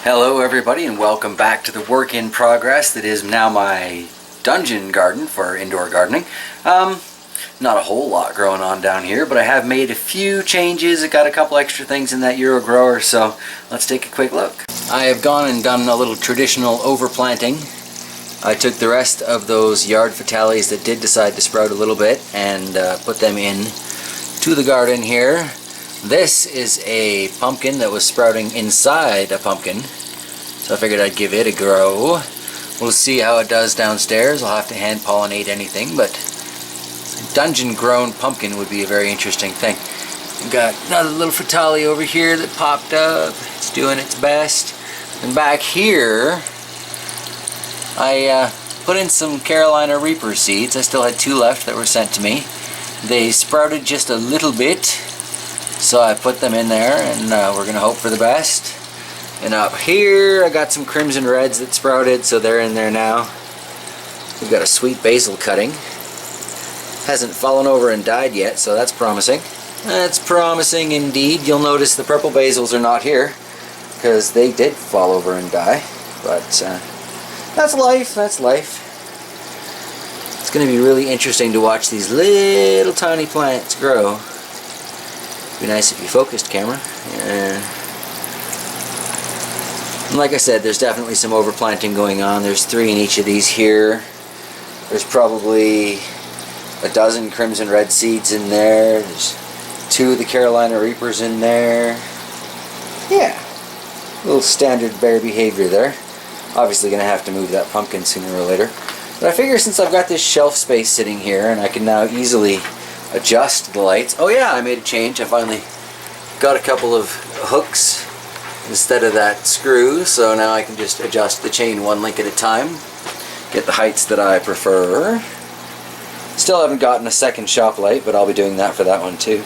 Hello everybody and welcome back to the work in progress that is now my dungeon garden for indoor gardening. Not a whole lot growing on down here, but I have made a few changes. I got a couple extra things in that EuroGrower, so let's take a quick look. I have gone and done a little traditional overplanting. I took the rest of those yard fatales that did decide to sprout a little bit and put them in to the garden here. This is a pumpkin that was sprouting inside a pumpkin, so I figured I'd give it a grow. We'll see how it does downstairs. I'll have to hand pollinate anything, but a dungeon grown pumpkin would be a very interesting thing. We've got another little fatale over here that popped up. It's doing its best. And back here I put in some Carolina Reaper seeds. I still had 2 left that were sent to me. They sprouted just a little bit, so I put them in there, and we're going to hope for the best. And up here I got some crimson reds that sprouted, so they're in there now. We've got a sweet basil cutting. Hasn't fallen over and died yet, so that's promising. That's promising indeed. You'll notice the purple basils are not here, because they did fall over and die. But that's life, that's life. It's going to be really interesting to watch these little tiny plants grow. Be nice if you focused, camera. Yeah. And like I said, there's definitely some overplanting going on. There's 3 in each of these here. There's probably a dozen crimson red seeds in there. There's 2 of the Carolina Reapers in there. Yeah, a little standard bear behavior there. Obviously going to have to move that pumpkin sooner or later. But I figure since I've got this shelf space sitting here and I can now easily adjust the lights. Oh yeah, I made a change. I finally got a couple of hooks instead of that screw, so now I can just adjust the chain 1 link at a time, get the heights that I prefer. Still haven't gotten a second shop light, but I'll be doing that for that one too.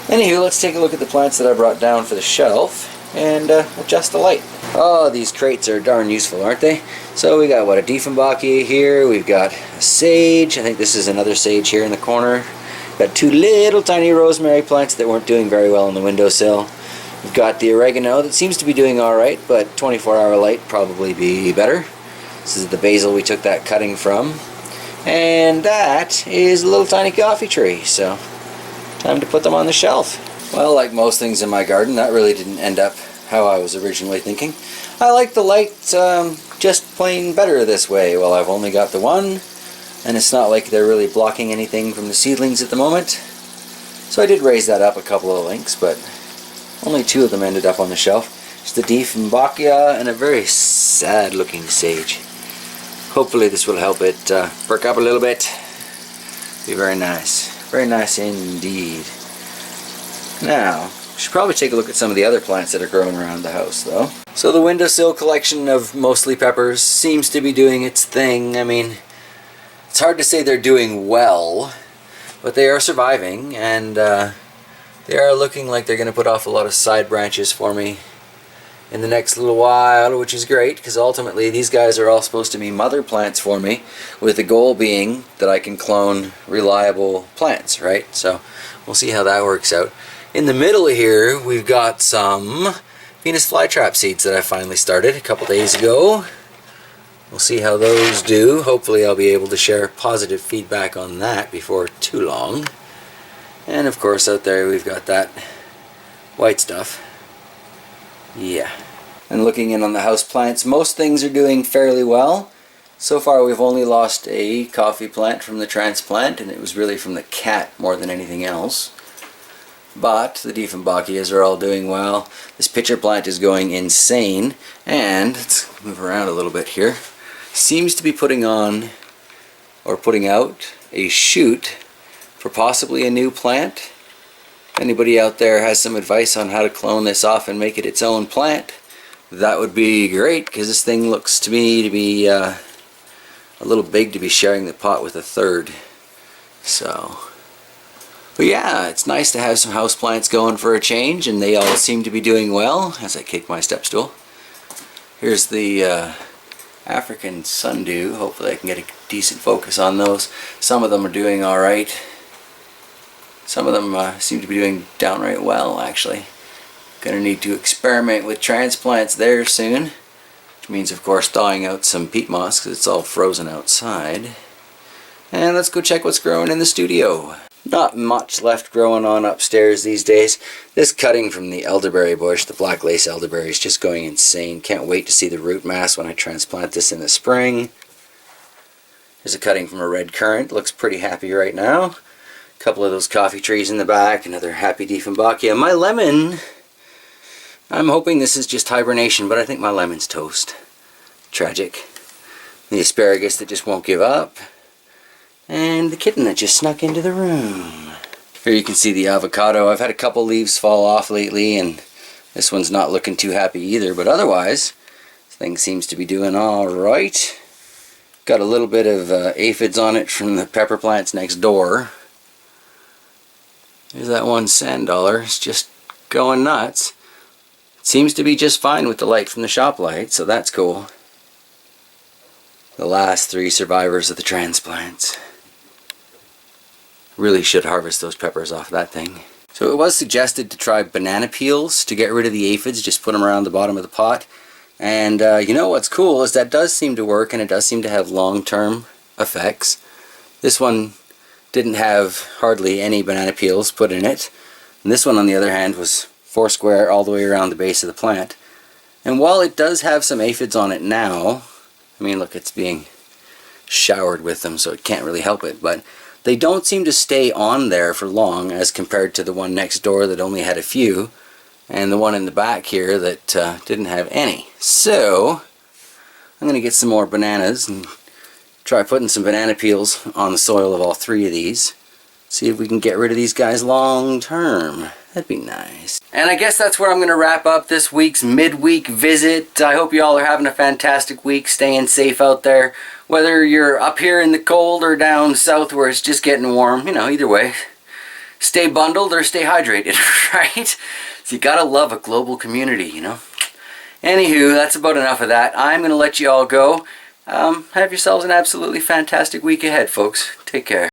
Anywho, let's take a look at the plants that I brought down for the shelf and adjust the light. Oh, these crates are darn useful, aren't they? So we got, what, a Dieffenbachia here, we've got a sage, I think this is another sage here in the corner. Got 2 little tiny rosemary plants that weren't doing very well on the windowsill. We've got the oregano that seems to be doing alright, but 24-hour light probably be better. This is the basil we took that cutting from. And that is a little tiny coffee tree, so time to put them on the shelf. Well, like most things in my garden, that really didn't end up how I was originally thinking. I like the light just plain better this way. Well, I've only got the one, and it's not like they're really blocking anything from the seedlings at the moment. So I did raise that up a couple of links, but only 2 of them ended up on the shelf. Just the Dieffenbachia and a very sad looking sage. Hopefully this will help it perk up a little bit. Be very nice. Very nice indeed. Now, we should probably take a look at some of the other plants that are growing around the house though. So the windowsill collection of mostly peppers seems to be doing its thing. I mean, it's hard to say they're doing well, but they are surviving, and they are looking like they're going to put off a lot of side branches for me in the next little while, which is great, because ultimately these guys are all supposed to be mother plants for me, with the goal being that I can clone reliable plants, right? So we'll see how that works out. In the middle here, we've got some Venus flytrap seeds that I finally started a couple days ago. We'll see how those do. Hopefully I'll be able to share positive feedback on that before too long. And of course out there we've got that white stuff. Yeah. And looking in on the house plants, most things are doing fairly well. So far we've only lost a coffee plant from the transplant, and it was really from the cat more than anything else. But the Dieffenbachias are all doing well. This pitcher plant is going insane, and let's move around a little bit here. Seems to be putting on, or putting out, a shoot for possibly a new plant. If anybody out there has some advice on how to clone this off and make it its own plant, that would be great, because this thing looks to me to be a little big to be sharing the pot with a third. So, but yeah, it's nice to have some houseplants going for a change, and they all seem to be doing well as I kick my step stool. Here's the African sundew. Hopefully I can get a decent focus on those. Some of them are doing alright. Some of them seem to be doing downright well, actually. Gonna need to experiment with transplants there soon, which means of course thawing out some peat moss because it's all frozen outside. And let's go check what's growing in the studio. Not much left growing on upstairs these days. This cutting from the elderberry bush, the black lace elderberry, is just going insane. Can't wait to see the root mass when I transplant this in the spring. Here's a cutting from a red currant. Looks pretty happy right now. A couple of those coffee trees in the back. Another happy Dieffenbachia. My lemon, I'm hoping this is just hibernation, but I think my lemon's toast. Tragic. The asparagus that just won't give up. And the kitten that just snuck into the room. Here you can see the avocado. I've had a couple leaves fall off lately, and this one's not looking too happy either, but otherwise, this thing seems to be doing alright. Got a little bit of aphids on it from the pepper plants next door. There's that one sand dollar. It's just going nuts. It seems to be just fine with the light from the shop light, so that's cool. The last 3 survivors of the transplants. Really should harvest those peppers off that thing. So it was suggested to try banana peels to get rid of the aphids. Just put them around the bottom of the pot. And you know what's cool is that does seem to work, and it does seem to have long-term effects. This one didn't have hardly any banana peels put in it. And this one, on the other hand, was 4 square all the way around the base of the plant. And while it does have some aphids on it now, I mean, look, it's being showered with them, so it can't really help it, but they don't seem to stay on there for long as compared to the one next door that only had a few, and the one in the back here that didn't have any. So I'm going to get some more bananas and try putting some banana peels on the soil of all 3 of these. See if we can get rid of these guys long term. That'd be nice. And I guess that's where I'm going to wrap up this week's midweek visit. I hope you all are having a fantastic week, staying safe out there. Whether you're up here in the cold or down south where it's just getting warm, you know, either way. Stay bundled or stay hydrated, right? So you gotta love a global community, you know? Anywho, that's about enough of that. I'm going to let you all go. Have yourselves an absolutely fantastic week ahead, folks. Take care.